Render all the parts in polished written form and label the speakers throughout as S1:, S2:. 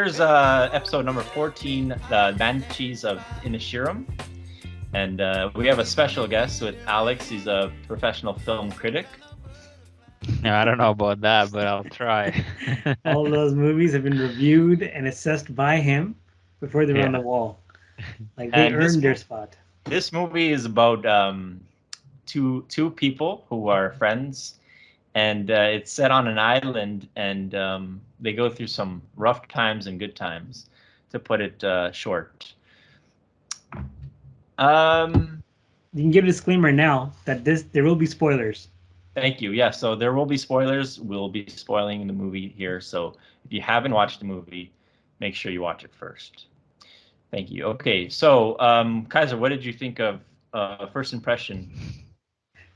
S1: here's episode number 14, the Banshees of Inisherin. And we have a special guest with Alex. He's a professional film critic.
S2: No, I don't know about that, but I'll try.
S3: All those movies have been reviewed and assessed by him before they're on the wall. Like they earned their spot.
S1: This movie is about two people who are friends, and it's set on an island, and they go through some rough times and good times, to put it short.
S3: You can give a disclaimer now that there will be spoilers.
S1: Thank you. Yeah, so there will be spoilers. We'll be spoiling the movie here. So if you haven't watched the movie, make sure you watch it first. Thank you. Okay, so Kaiser, what did you think of first impression?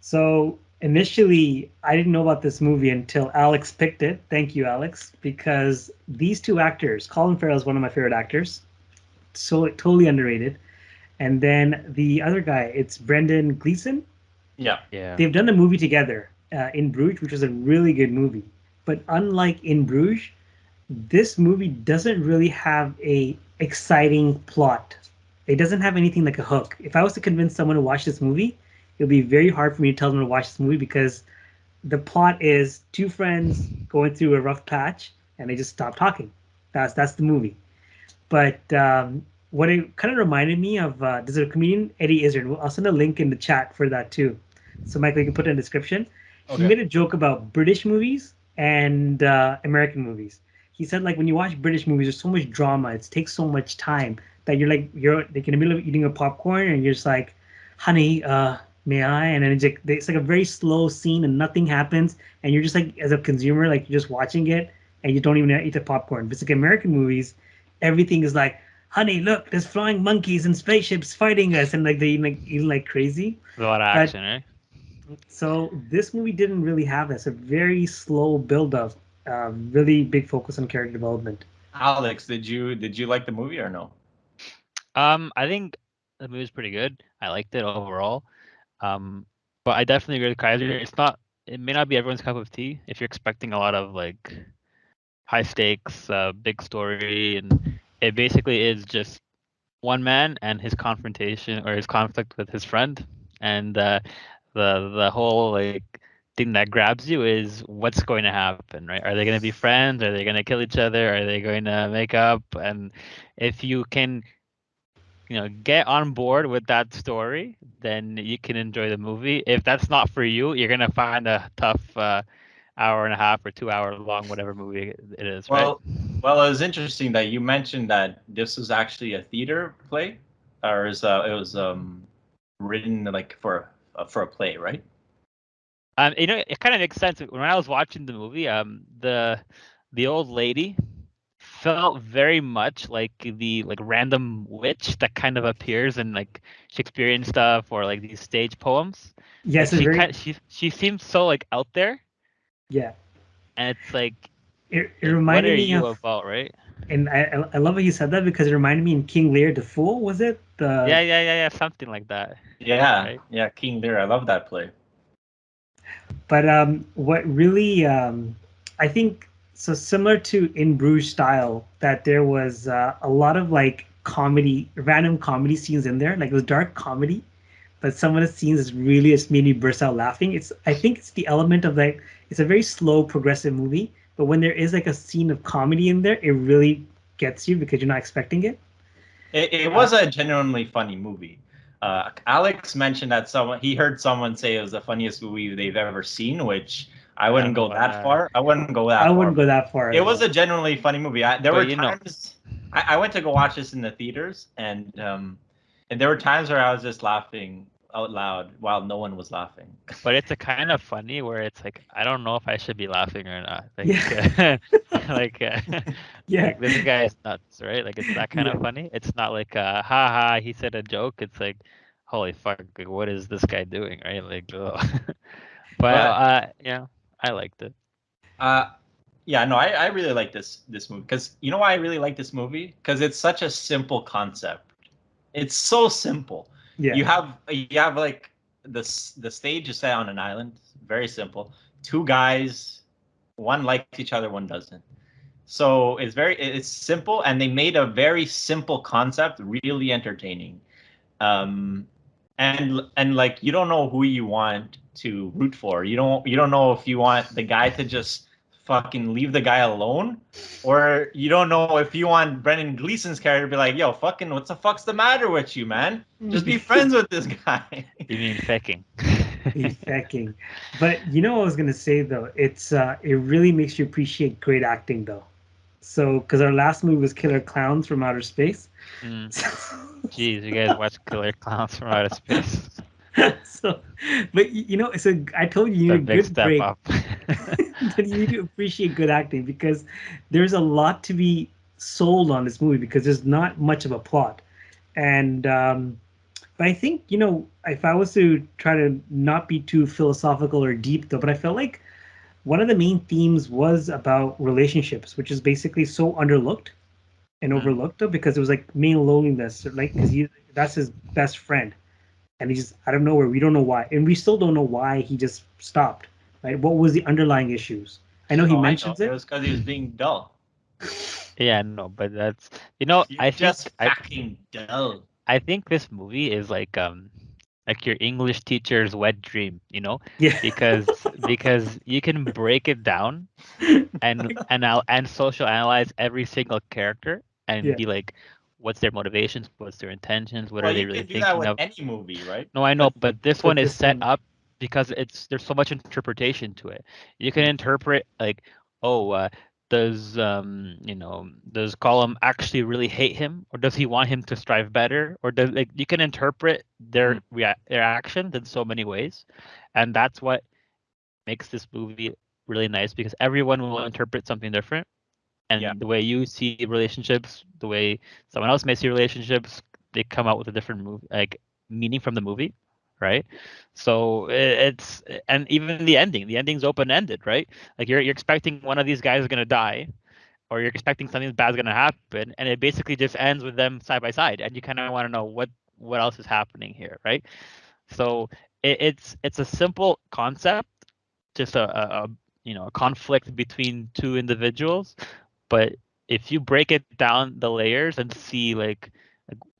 S3: So initially, I didn't know about this movie until Alex picked it. Thank you, Alex, because these two actors, Colin Farrell is one of my favorite actors, so totally underrated. And then the other guy, it's Brendan Gleeson.
S1: Yeah.
S3: They've done a movie together, In Bruges, which was a really good movie. But unlike In Bruges, this movie doesn't really have a exciting plot. It doesn't have anything like a hook. If I was to convince someone to watch this movie, it would be very hard for me to tell them to watch this movie because the plot is two friends going through a rough patch and they just stop talking. That's the movie. But what it kind of reminded me of, there's a comedian, Eddie Izzard. I'll send a link in the chat for that too. So Michael, you can put it in the description. Okay. He made a joke about British movies and American movies. He said, like, when you watch British movies, there's so much drama. It takes so much time that you're in the middle of eating a popcorn and you're just like, honey, may I? And then it's like a very slow scene and nothing happens. And you're just like, as a consumer, like you're just watching it and you don't even eat the popcorn. But it's like American movies, everything is like, honey, look, there's flying monkeys and spaceships fighting us. And like they eat like crazy.
S2: A lot of action, right?
S3: So this movie didn't really have this. A very slow build-up, really big focus on character development.
S1: Alex, did you like the movie or no?
S2: I think the movie was pretty good. I liked it overall. But I definitely agree with Kaiser. It may not be everyone's cup of tea if you're expecting a lot of like high stakes, big story, and it basically is just one man and his confrontation or his conflict with his friend, and the whole like thing that grabs you is what's going to happen, right? Are they going to be friends? Are they going to kill each other? Are they going to make up? And if you can, get on board with that story, then you can enjoy the movie. If that's not for you, you're going to find a tough hour and a half or 2 hour long, whatever movie it is, right?
S1: Well, it was interesting that you mentioned that this was actually a theater play, or it was written like for a play, right?
S2: It kind of makes sense. When I was watching the movie, the old lady felt very much like the random witch that kind of appears in like Shakespearean stuff or like these stage poems.
S3: Yes,
S2: like, she seems so like out there.
S3: Yeah,
S2: and it's like
S3: it reminded me of
S2: about, right?
S3: And I love how you said that because it reminded me in King Lear the Fool, was it?
S2: Yeah, something like that.
S1: Yeah, right? Yeah, King Lear. I love that play.
S3: But what really I think so similar to In Bruges style, that there was a lot of like random comedy scenes in there. Like it was dark comedy, but some of the scenes is really just made me burst out laughing. I think it's the element of like it's a very slow progressive movie, but when there is like a scene of comedy in there, it really gets you because you're not expecting it.
S1: It was a genuinely funny movie. Alex mentioned that he heard someone say it was the funniest movie they've ever seen, which I wouldn't go that far. I wouldn't go that far. It was a genuinely funny movie. There were times I went to go watch this in the theaters, and there were times where I was just laughing out loud while no one was laughing.
S2: But it's a kind of funny where it's like I don't know if I should be laughing or not. Like, like this guy is nuts, right? Like it's that kind of funny. It's not like ha ha, he said a joke. It's like holy fuck, like, what is this guy doing, right? Like, but I liked it.
S1: Yeah, no, I really like this movie because you know why I really like this movie? Because it's such a simple concept. It's so simple. Yeah. You have like the stage is set on an island. Very simple. Two guys, one likes each other, one doesn't. So it's simple, and they made a very simple concept really entertaining. And like you don't know who you want to root for. You don't know if you want the guy to just fucking leave the guy alone, or you don't know if you want Brendan Gleeson's character to be like, yo, fucking, what the fuck's the matter with you, man? Just be friends with this guy.
S2: You mean fecking?
S3: Fecking. But you know what I was gonna say though? It really makes you appreciate great acting though. So, because our last movie was Killer Clowns from Outer Space.
S2: Jeez, you guys watch Killer Clowns from Outer Space.
S3: So, but so I told you you need a good break. But you need to appreciate good acting because there's a lot to be sold on this movie because there's not much of a plot. And but I think, if I was to try to not be too philosophical or deep though, but I felt like one of the main themes was about relationships, which is basically so underlooked and overlooked though, because it was like main loneliness, like because that's his best friend, and he just out of nowhere, we don't know why, and we still don't know why he just stopped. Right? What was the underlying issues? I know he mentions it.
S1: It was because he was being dull.
S2: Yeah, no, but that's
S1: fucking dull.
S2: I think this movie is like your English teacher's wet dream,
S3: Yeah.
S2: because you can break it down and social analyze every single character and be like, what's their motivations, what's their intentions, what are they really thinking of?
S1: You can do that with any movie, right?
S2: No, I know, but this one is set up because there's so much interpretation to it. You can interpret like, does does Gollum actually really hate him, or does he want him to strive better, or does you can interpret their actions in so many ways, and that's what makes this movie really nice because everyone will interpret something different, and the way you see relationships, the way someone else may see relationships, they come out with a different meaning from the movie, right? So it's and even the ending's open ended, right? Like you're expecting one of these guys is gonna die, or you're expecting something bad is gonna happen, and it basically just ends with them side by side, and you kind of want to know what else is happening here, right? So it's a simple concept, just a conflict between two individuals, but if you break it down the layers and see like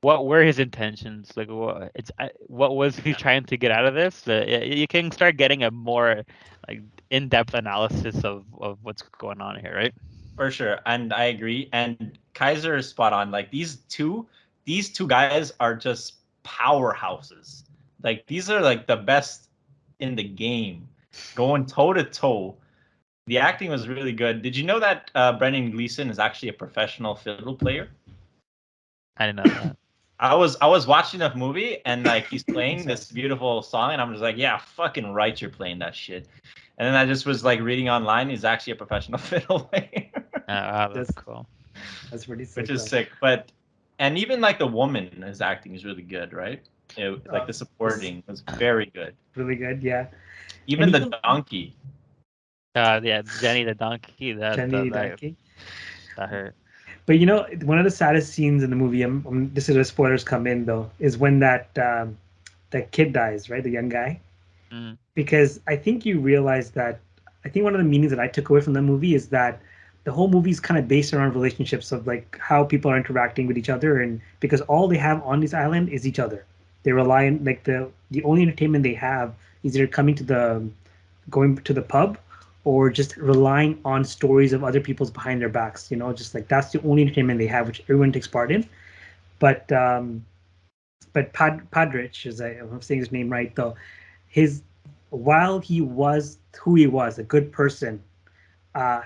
S2: what were his intentions, like what was he trying to get out of this, you can start getting a more like in-depth analysis of what's going on here, right?
S1: For sure, and I agree. And Kaiser is spot on. Like these two guys are just powerhouses. Like these are like the best in the game, going toe to toe. The acting was really good. Did you know that Brendan Gleeson is actually a professional fiddle player?
S2: I didn't know that.
S1: I was watching a movie and like he's playing this beautiful song and I'm just like, yeah, fucking right, you're playing that shit. And then I just was like reading online, he's actually a professional fiddle player.
S2: Wow, that's cool.
S3: That's pretty sick.
S1: Which is sick. But and even like the woman, his acting is really good, right? Like the supporting was very good.
S3: Really good, yeah.
S1: Even the donkey.
S2: Yeah, Jenny the donkey.
S3: Donkey.
S2: That hurt.
S3: But one of the saddest scenes in the movie, this is where spoilers come in though, is when that kid dies, right? The young guy. Because I think you realize that, I think one of the meanings that I took away from the movie is that the whole movie is kind of based around relationships of like how people are interacting with each other, and because all they have on this island is each other. They rely on like the only entertainment they have is either going to the pub or just relying on stories of other people's behind their backs, just like that's the only entertainment they have, which everyone takes part in. But Padrich, if I'm saying his name right though, while he was who he was, a good person,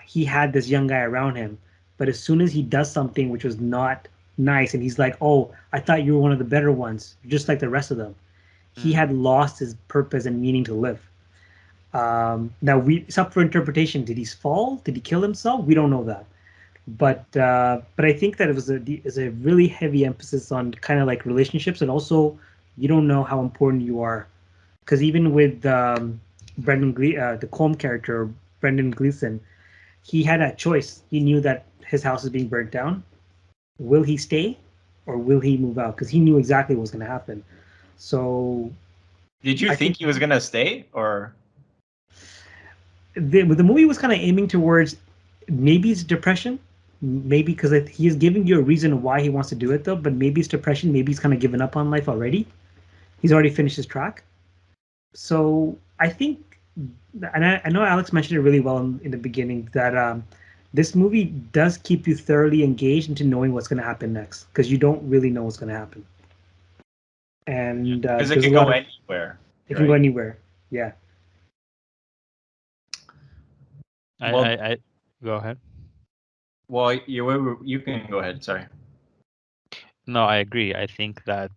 S3: he had this young guy around him. But as soon as he does something which was not nice, and he's like, "Oh, I thought you were one of the better ones, just like the rest of them," he had lost his purpose and meaning to live. Now it's up for interpretation. Did he fall? Did he kill himself? We don't know that. But I think that it is a really heavy emphasis on kind of like relationships, and also you don't know how important you are, because even with the Colm character, Brendan Gleeson, he had a choice. He knew that his house is being burnt down. Will he stay, or will he move out? Because he knew exactly what was going to happen. So,
S1: did you think he was going to stay, or?
S3: The movie was kind of aiming towards maybe it's depression, maybe because he is giving you a reason why he wants to do it though, but maybe it's depression, maybe he's kind of given up on life already. He's already finished his track. So I think, and I know Alex mentioned it really well in the beginning, that this movie does keep you thoroughly engaged into knowing what's going to happen next, because you don't really know what's going to happen. And
S1: because it can go anywhere.
S3: It can go anywhere. Yeah.
S2: I go ahead.
S1: Well, you can go ahead. Sorry.
S2: No, I agree. I think that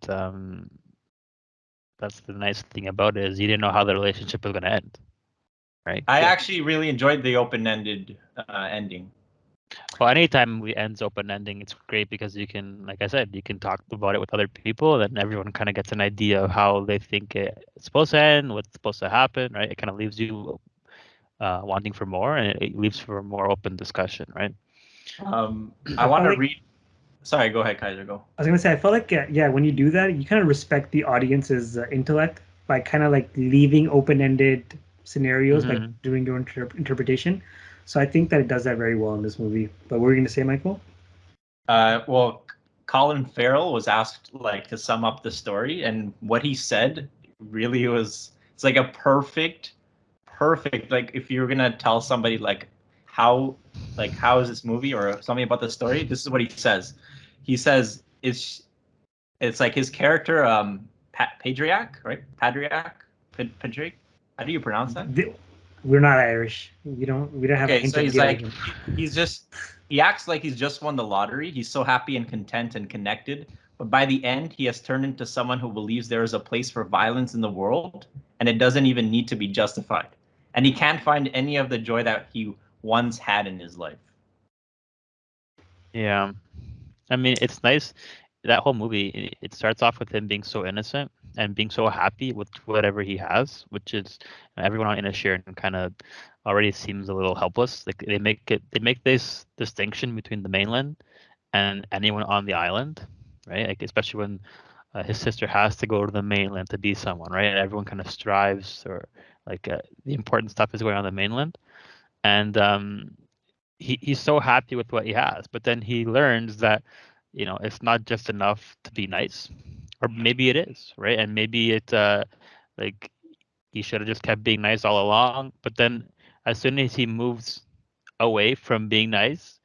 S2: that's the nice thing about it, is you didn't know how the relationship was going to end, right?
S1: I actually really enjoyed the open-ended ending.
S2: Well, anytime we ends open-ending, it's great because you can, like I said, you can talk about it with other people, and everyone kind of gets an idea of how they think it's supposed to end, what's supposed to happen, right? It kind of leaves you wanting for more, and it leaves for a more open discussion, right?
S1: I want to read. Sorry, go ahead, Kaiser. Go.
S3: I was gonna say, I felt like when you do that, you kind of respect the audience's intellect by kind of like leaving open-ended scenarios, by doing your interpretation. So I think that it does that very well in this movie. But what were you gonna say, Michael?
S1: Well, Colin Farrell was asked like to sum up the story, and what he said really was, it's like a perfect, like if you were gonna tell somebody like how is this movie or something about the story, this is what he says. He says it's like his character Padriak, right? Padriak. How do you pronounce that?
S3: We're not Irish. We don't have a hint
S1: so
S3: of
S1: he's like he acts like he's just won the lottery. He's so happy and content and connected, but by the end he has turned into someone who believes there is a place for violence in the world and it doesn't even need to be justified, and he can't find any of the joy that he once had in his life.
S2: Yeah, I mean, it's nice. That whole movie, it starts off with him being so innocent and being so happy with whatever he has, which is, everyone on Inisherin kind of already seems a little helpless. Like they make this distinction between the mainland and anyone on the island, right? Like especially when his sister has to go to the mainland to be someone, right? And everyone kind of strives, or like the important stuff is going on the mainland, and he's so happy with what he has, but then he learns that it's not just enough to be nice, or maybe it is, right? And maybe it like he should have just kept being nice all along. But then as soon as he moves away from being nice,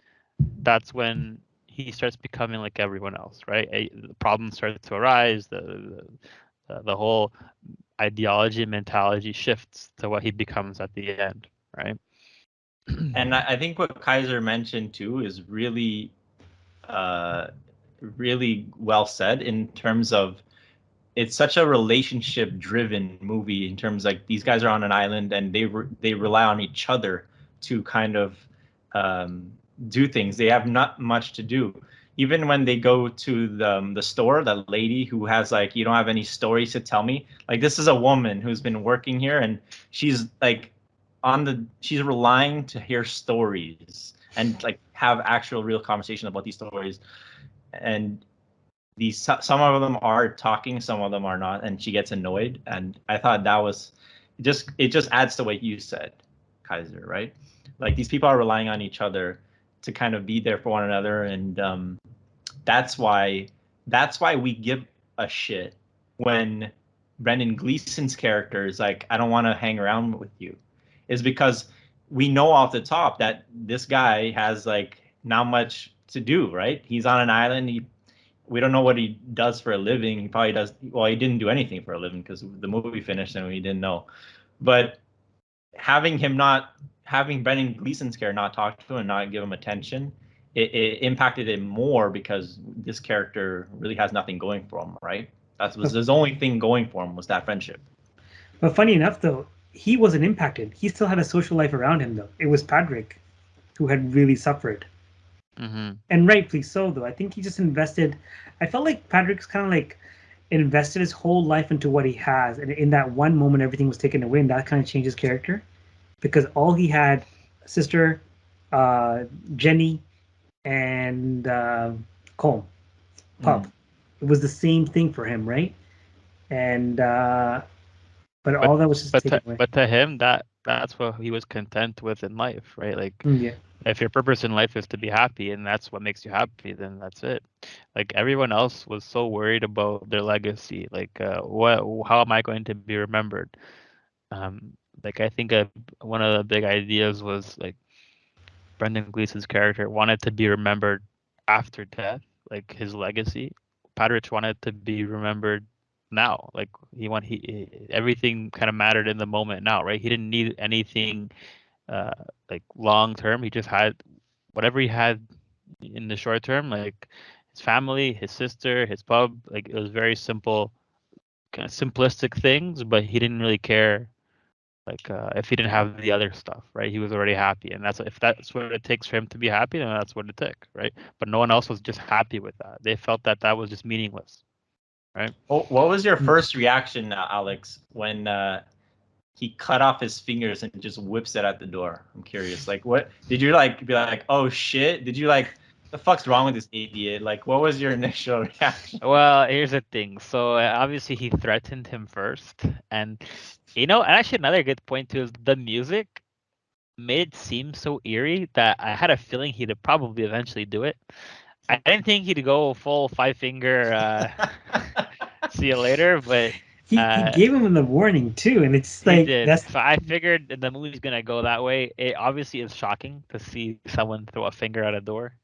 S2: that's when he starts becoming like everyone else, right? The problems start to arise. The whole ideology and mentality shifts to what he becomes at the end, right?
S1: And I think what Kaiser mentioned too is really really well said, in terms of it's such a relationship driven movie, in terms like these guys are on an island and they rely on each other to kind of do things. They have not much to do. Even when they go to the store, that lady who has like, you don't have any stories to tell me. Like, this is a woman who's been working here, and she's like she's relying to hear stories and like have actual real conversation about these stories. And some of them are talking, some of them are not, and she gets annoyed. And I thought that was it just adds to what you said, Kaiser, right? Like, these people are relying on each other to kind of be there for one another, and that's why we give a shit when Brendan Gleeson's character is like, I don't want to hang around with you, is because we know off the top that this guy has like not much to do, right? He's on an island. We don't know what he does for a living. He probably does. Well, he didn't do anything for a living because the movie finished and we didn't know. But having Brendan Gleeson's character not talk to him and not give him attention, it impacted him more, because this character really has nothing going for him, right? That was his only thing going for him, was that friendship.
S3: But funny enough, though, he wasn't impacted. He still had a social life around him, though. It was Patrick who had really suffered.
S2: Mm-hmm.
S3: And rightfully so, though. I think he just invested. I felt like Patrick's kind of like invested his whole life into what he has, and in that one moment, everything was taken away, and that kind of changed his character, because all he had, sister, Jenny, and Colm, Pup. It was the same thing for him, right? And but all that was just taken away.
S2: But to him, that's what he was content with in life, right? Like,
S3: yeah.
S2: If your purpose in life is to be happy and that's what makes you happy, then that's it. Like everyone else was so worried about their legacy. Like, how am I going to be remembered? Like I think one of the big ideas was like Brendan Gleeson's character wanted to be remembered after death, like his legacy. Padrich wanted to be remembered now. Like everything kind of mattered in the moment now, right? He didn't need anything like long term. He just had whatever he had in the short term, like his family, his sister, his pub. Like it was very simple, kind of simplistic things, but he didn't really care. Like if he didn't have the other stuff, right? He was already happy, and if that's what it takes for him to be happy, then that's what it took, right? But no one else was just happy with that. They felt that that was just meaningless, right?
S1: What was your first reaction, Alex, when he cut off his fingers and just whips it at the door? I'm curious. Like, what did you like? Be like, oh shit? Did you like? The fuck's wrong with this idiot? Like, what was your initial reaction?
S2: Well, here's the thing. So obviously he threatened him first, and and actually another good point too is the music made it seem so eerie that I had a feeling he'd probably eventually do it. I didn't think he'd go full five finger. See you later, but
S3: he gave him the warning too, and it's like that's.
S2: So I figured the movie's gonna go that way. It obviously is shocking to see someone throw a finger at a door.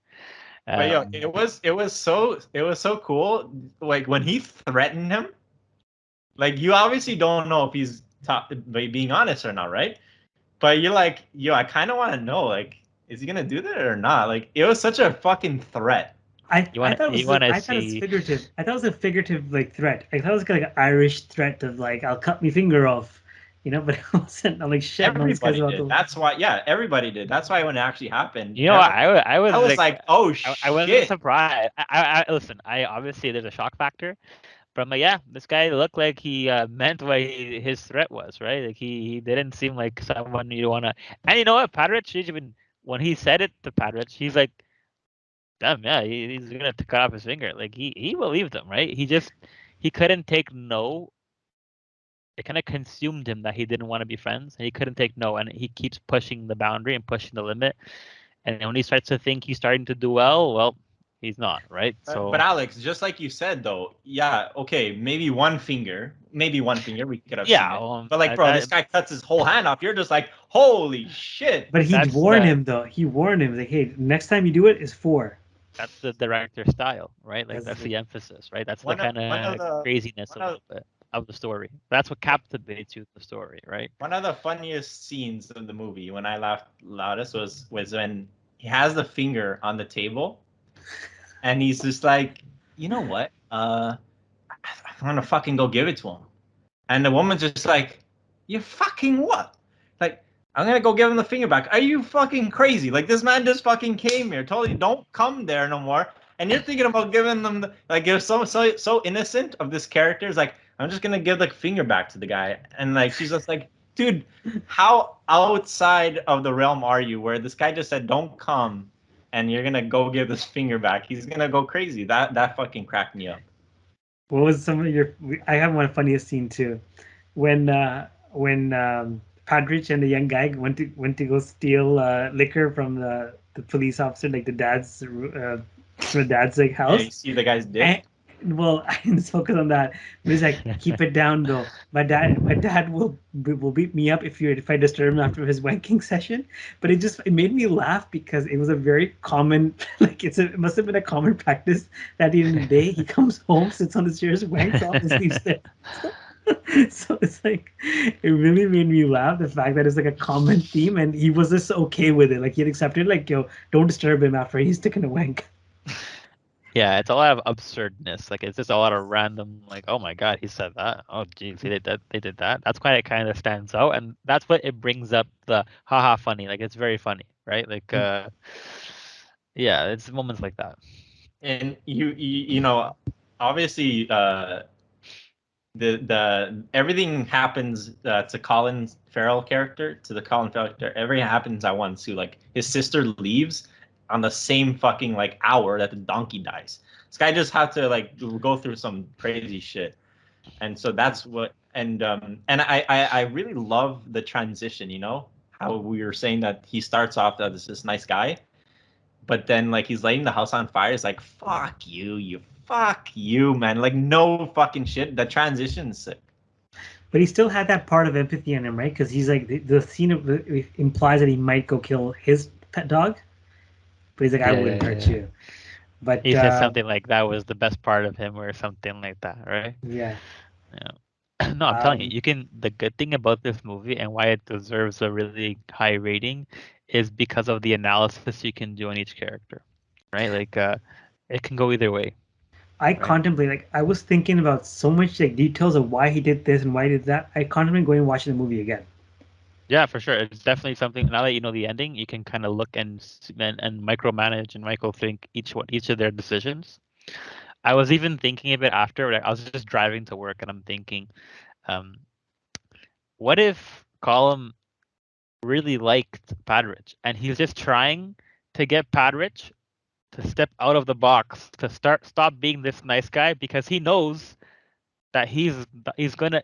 S1: But yo, it was so cool. Like when he threatened him, like you obviously don't know if he's being honest or not, right? But you're like, yo, I kind of want to know, like, is he gonna do that or not? Like, it was such a fucking threat.
S3: I thought it was figurative. I thought it was a figurative like threat. I thought it was like an Irish threat of like I'll cut my finger off, but it wasn't. I'm like shit.
S1: Everybody did. That's why. Yeah, everybody did. That's why when it actually happened.
S2: I was
S1: like, oh shit.
S2: I wasn't surprised. I listen. I obviously there's a shock factor, but I'm like, yeah, this guy looked like he meant what his threat was, right? Like he didn't seem like someone you want to. And you know what, Padrich, even when he said it to Padrich, he's like, damn, yeah, he's gonna cut off his finger. Like he believed him, right? He couldn't take no. It kind of consumed him that he didn't want to be friends, and he couldn't take no, and he keeps pushing the boundary and pushing the limit. And when he starts to think he's starting to do well, he's not, right? So,
S1: but Alex, just like you said, though, yeah, okay, maybe one finger we could have seen it. But like, bro, this guy cuts his whole hand off. You're just like, holy shit.
S3: But he warned him though. He warned him like, hey, next time you do it, is 4.
S2: That's the director's style, right? Like that's the emphasis, right? That's the kind of craziness of the story. That's what captivates you in the story, right?
S1: One of the funniest scenes of the movie when I laughed loudest was when he has the finger on the table and he's just like, you know what? I'm gonna fucking go give it to him. And the woman's just like, you fucking what? Like, I'm gonna go give him the finger back. Are you fucking crazy? Like, this man just fucking came here. Told you don't come there no more. And you're thinking about giving them you're so innocent of this character. It's like, I'm just gonna give the finger back to the guy. And like she's just like, dude, how outside of the realm are you where this guy just said don't come and you're gonna go give this finger back? He's gonna go crazy. That fucking cracked me up.
S3: What was some of your? I have one funniest scene too, when Padrich and the young guy went to go steal liquor from the police officer, like the dad's like house.
S1: Yeah, you see the guy's dick.
S3: Well, I didn't focus on that. But he's like, keep it down though. My dad will beat me up if I disturb him after his wanking session. But it made me laugh because it was a very common it must have been a common practice that in the day he comes home, sits on his chairs, wanks off, and sleeps there. So it's like it really made me laugh, the fact that it's like a common theme, and he was just okay with it. Like he had accepted, like, yo, don't disturb him after he's taking a wank.
S2: Yeah, it's a lot of absurdness. Like it's just a lot of random, like, oh my god, he said that. Oh geez, they did that. That's why it kind of stands out, and that's what it brings up the haha funny. Like it's very funny, right? Like yeah, it's moments like that.
S1: And you know, obviously the everything happens to Colin Farrell character, everything happens at once too. Like his sister leaves on the same fucking like hour that the donkey dies. This guy just had to like go through some crazy shit. And so that's what and I really love the transition, how we were saying that he starts off as this nice guy, but then like he's lighting the house on fire. It's like fuck you, fuck you, man. Like no fucking shit. The transition's sick.
S3: But he still had that part of empathy in him, right? Because he's like the scene implies that he might go kill his pet dog, but he's like, I wouldn't hurt you. But
S2: he said something like that was the best part of him, or something like that, right?
S3: Yeah.
S2: No, I'm telling you, you can. The good thing about this movie and why it deserves a really high rating is because of the analysis you can do on each character, right? Like, it can go either way.
S3: I contemplate, like, I was thinking about so much like details of why he did this and why he did that. I contemplate going and watching the movie again.
S2: Yeah, for sure. It's definitely something. Now that you know the ending, you can kind of look and micromanage and microthink each of their decisions. I was even thinking of it after. Like, I was just driving to work and I'm thinking, what if Colum really liked Padrich and he's just trying to get Padrich to step out of the box, to stop being this nice guy, because he knows that he's gonna.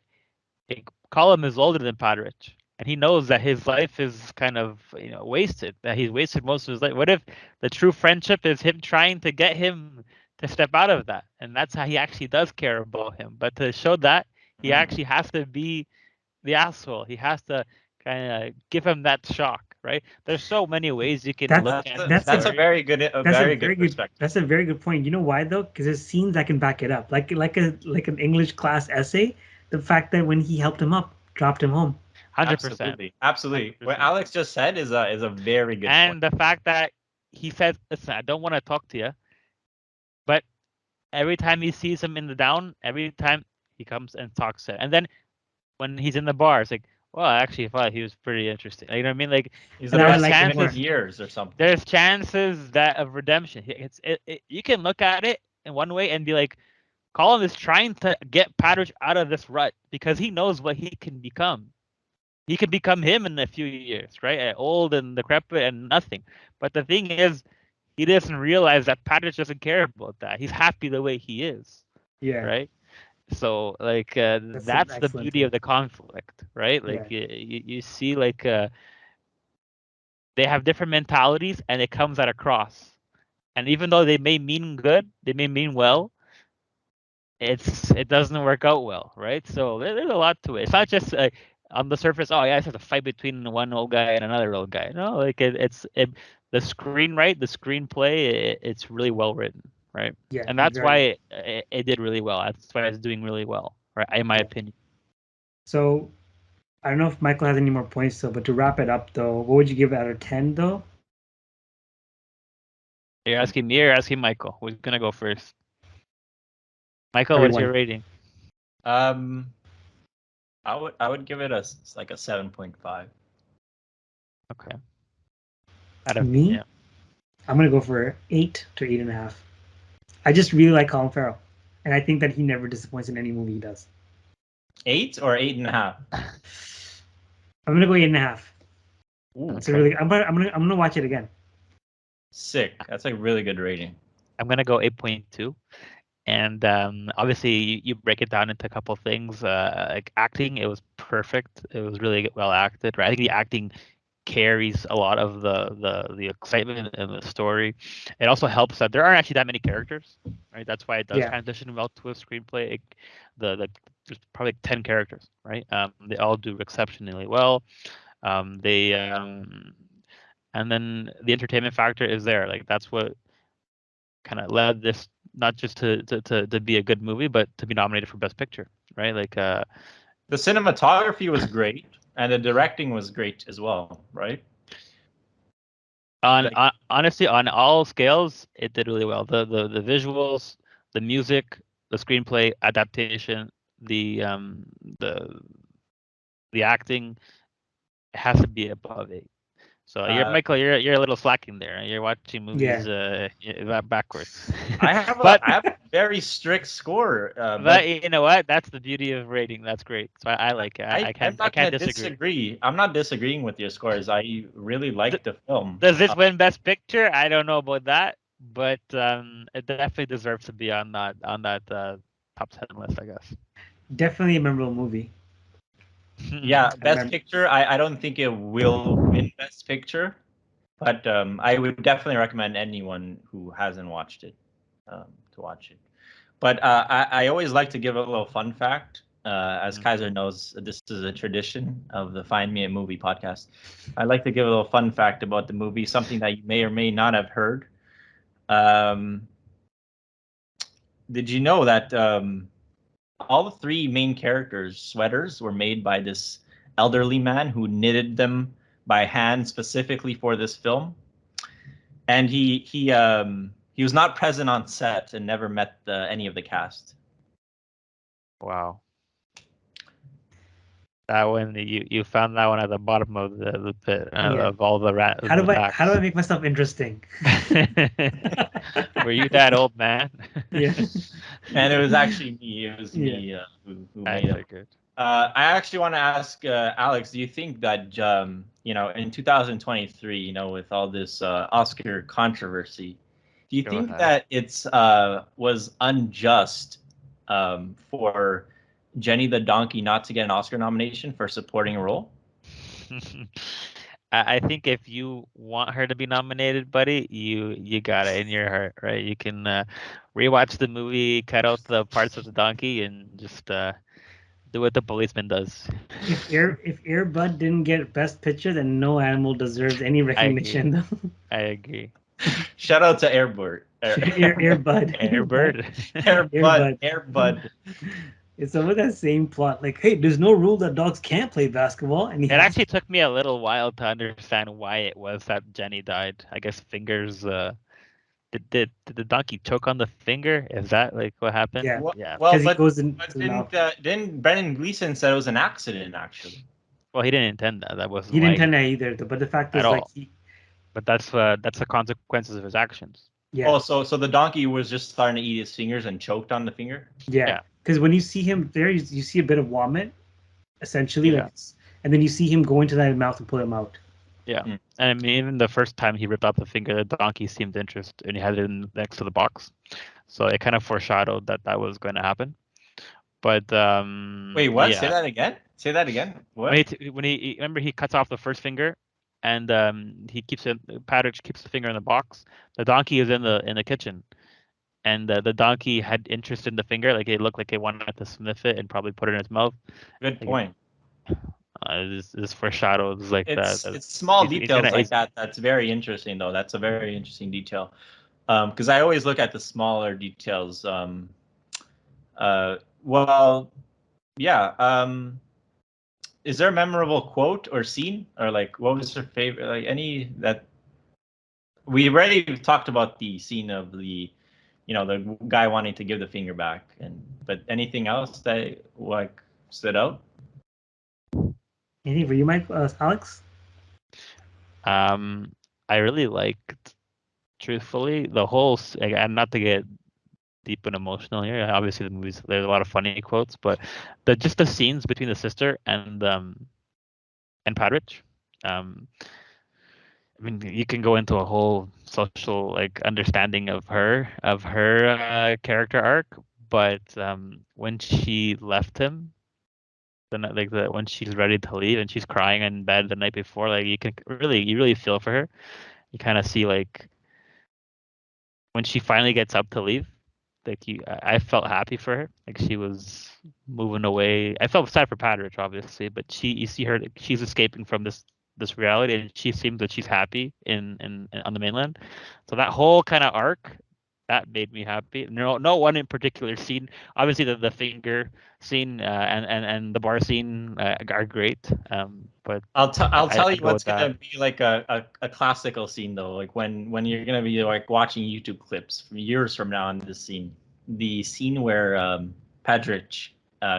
S2: Colum is older than Padrich, and he knows that his life is kind of wasted. That he's wasted most of his life. What if the true friendship is him trying to get him to step out of that, and that's how he actually does care about him. But to show that, he actually has to be the asshole. He has to kind of give him that shock, right? There's so many ways you can look at
S1: that's a very good perspective.
S3: That's a very good point. You know why though? Because there's scenes that can back it up, like an English class essay. The fact that when he helped him up, dropped him home.
S2: 100%.
S1: Absolutely. What Alex just said is a very good
S2: and
S1: point.
S2: The fact that he says, "Listen, I don't want to talk to you," but every time he sees him in the down, every time he comes and talks to him. And then when he's in the bar, it's like, well, I actually thought he was pretty interesting. You know what I mean? Like,
S1: he's the best chances years or something.
S2: There's chances that of redemption. You can look at it in one way and be like, Colin is trying to get Padrich out of this rut because he knows what he can become. He can become him in a few years, right? Old and decrepit and nothing. But the thing is, he doesn't realize that Padrich doesn't care about that. He's happy the way he is.
S3: Yeah.
S2: Right. So like that's the beauty of the conflict, right? Like you see like they have different mentalities and it comes at a cross. And even though they may mean good, they may mean well, it doesn't work out well, right? So there's a lot to it. It's not just on the surface. Oh yeah, it's just a fight between one old guy and another old guy. No, like the screenplay, it's really well written, right?
S3: Yeah,
S2: and that's why it did really well. That's why it's doing really well, right? In my opinion.
S3: So I don't know if Michael has any more points though, but to wrap it up though, what would you give it out of 10 though?
S2: You're asking me or asking Michael? Who's gonna go first? Michael, what's your rating?
S1: I would give it a 7.5.
S2: Okay.
S3: Me? Yeah. I'm gonna go for 8 to 8.5. I just really like Colin Farrell, and I think that he never disappoints in any movie he does.
S1: 8 or 8.5?
S3: I'm gonna go 8.5. It's a really. I'm gonna watch it again.
S1: Sick. That's a really good rating.
S2: I'm gonna go 8.2. And obviously, you break it down into a couple of things. Like acting, it was perfect. It was really well acted. Right? I think the acting carries a lot of the excitement and the story. It also helps that there aren't actually that many characters. Right? That's why it does transition well to a screenplay. There's probably 10 characters. Right? They all do exceptionally well. And then the entertainment factor is there. Like that's what kind of led this not just to be a good movie, but to be nominated for Best Picture, right? Like
S1: the cinematography was great, and the directing was great as well, right?
S2: Honestly, on all scales, it did really well. The visuals, the music, the screenplay adaptation, the acting has to be above 8. So Michael, you're a little slacking there. You're watching movies backwards.
S1: I have a very strict score.
S2: But you know what? That's the beauty of rating. That's great. So I like it. I can't
S1: disagree. I'm not disagreeing with your scores. I really like the film.
S2: Does this win Best Picture? I don't know about that, but it definitely deserves to be on that top 10 list, I guess.
S3: Definitely a memorable movie.
S1: Yeah, Best Picture. I don't think it will win Best Picture, but I would definitely recommend anyone who hasn't watched it to watch it. But I always like to give a little fun fact. As Kaiser knows, this is a tradition of the Find Me a Movie podcast. I like to give a little fun fact about the movie, something that you may or may not have heard. Did you know that all the three main characters' sweaters were made by this elderly man who knitted them by hand specifically for this film? And he was not present on set and never met any of the cast.
S2: Wow. That one you found that one at the bottom of the pit of all the rat.
S3: How do I make myself interesting?
S2: Were you that old man?
S3: Yeah.
S1: And it was actually me. It was me who made it. I actually want to ask Alex. Do you think that in 2023, with all this Oscar controversy, do you think that it's was unjust for Jenny the Donkey not to get an Oscar nomination for supporting a role?
S2: I think if you want her to be nominated, buddy, you got it in your heart, right? You can rewatch the movie, cut out the parts of the donkey, and just do what the policeman does.
S3: If Air Bud didn't get Best Picture, then no animal deserves any recognition.
S2: I agree.
S1: Shout out to Airbird.
S3: Airbud.
S1: Airbud.
S3: It's over that same plot. Like, hey, there's no rule that dogs can't play basketball. And
S2: it actually took me a little while to understand why it was that Jenny died. I guess fingers. Did the donkey choke on the finger? Is that like what happened?
S3: Yeah.
S2: Yeah.
S1: Well, didn't Brendan Gleeson said it was an accident actually?
S2: Well, he didn't intend that. That was
S3: he didn't intend that either. But the fact is, like,
S2: but that's the consequences of his actions.
S3: Yeah.
S1: Oh, so the donkey was just starting to eat his fingers and choked on the finger?
S3: Yeah. Because when you see him there, you see a bit of vomit, essentially, and then you see him go into that mouth and pull him out.
S2: Yeah, and I mean, even the first time he ripped out the finger, the donkey seemed interested, and he had it next to the box, so it kind of foreshadowed that was going to happen. But
S1: wait, what? Yeah. Say that again. What?
S2: When he remember he cuts off the first finger, and Patrick keeps the finger in the box. The donkey is in the kitchen, and the donkey had interest in the finger, like it looked like it wanted to sniff it and probably put it in its mouth.
S1: Good point.
S2: This foreshadows like
S1: it's small details like that. That's very interesting, though. That's a very interesting detail. Because I always look at the smaller details. Is there a memorable quote or scene, or like what was your favorite? Like any that we already talked about the scene of the guy wanting to give the finger back, but anything else that like stood out?
S3: Anything for you, Mike? Alex?
S2: I really liked, truthfully, the whole. And not to get deep and emotional here. Obviously, the movies there's a lot of funny quotes, but just the scenes between the sister and Patrick. I mean, you can go into a whole social understanding of her character arc, but when she left him. When she's ready to leave and she's crying in bed the night before, you really feel for her. You kind of see when she finally gets up to leave, I felt happy for her. She was moving away. I felt sad for Patrick, obviously, but you see her, she's escaping from this reality, and she seems that she's happy in on the mainland. So that whole kind of arc, that made me happy. No one in particular scene. Obviously, the finger scene and the bar scene are great. But
S1: I'll tell you what's gonna be like a classical scene though. Like when you're gonna be watching YouTube clips from years from now on this scene, the scene where Patrick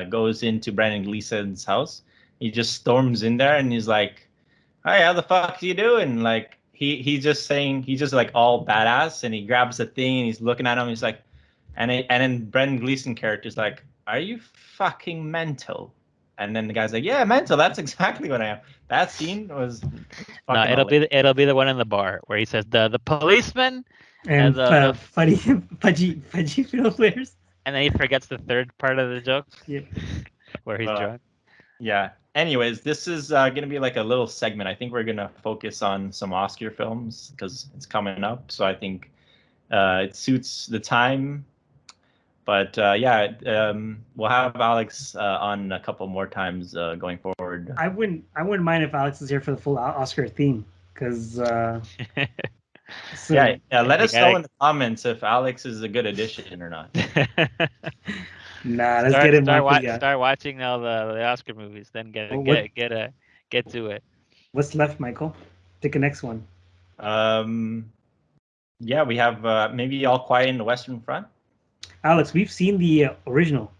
S1: goes into Brandon Gleeson's house. He just storms in there and he's like, "Hey, how the fuck are you doing?" He's just all badass, and he grabs the thing and he's looking at him. He's like, and then Brendan Gleeson character's like, "Are you fucking mental?" And then the guy's like, "Yeah, mental. That's exactly what I am." That scene was.
S2: No, it'll be the one in the bar where he says the policeman
S3: and the fudgy fiddle players.
S2: And then he forgets the third part of the joke.
S3: Yeah.
S2: Where he's drunk.
S1: Yeah. anyways, this is gonna be like a little segment. I think we're gonna focus on some Oscar films because it's coming up. So I think it suits the time. But we'll have Alex on a couple more times going forward.
S3: I wouldn't mind if Alex is here for the full Oscar theme, because
S1: let us know in the comments if Alex is a good addition or not.
S3: Nah, let's get him
S2: start watching all the Oscar movies, then get to it.
S3: What's left, Michael? Take the next one.
S1: We have maybe All Quiet in the Western Front.
S3: Alex, we've seen the original.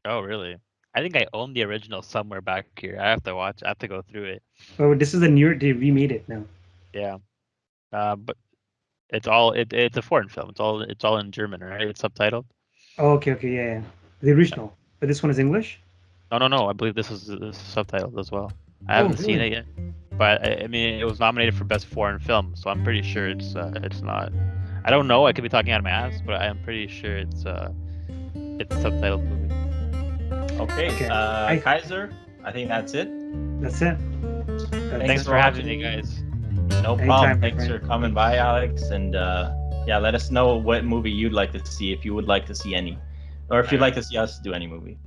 S2: Oh, really? I think I own the original somewhere back here. I have to go through it.
S3: Oh, this is they remade it now.
S2: Yeah. But it's a foreign film. It's all in German, right? It's subtitled.
S3: Oh, okay, yeah. The original. But this one is English?
S2: No. I believe this is subtitled as well. I haven't seen it yet. But I mean, it was nominated for Best Foreign Film, so I'm pretty sure it's not. I don't know. I could be talking out of my ass, but I am pretty sure it's a subtitled movie.
S1: Okay. Kaiser, I think that's it.
S3: That's it.
S2: Thanks for having me, guys.
S1: No problem. Thanks for coming by, Alex. And let us know what movie you'd like to see, if you would like to see any, or if you'd like to see us do any movie.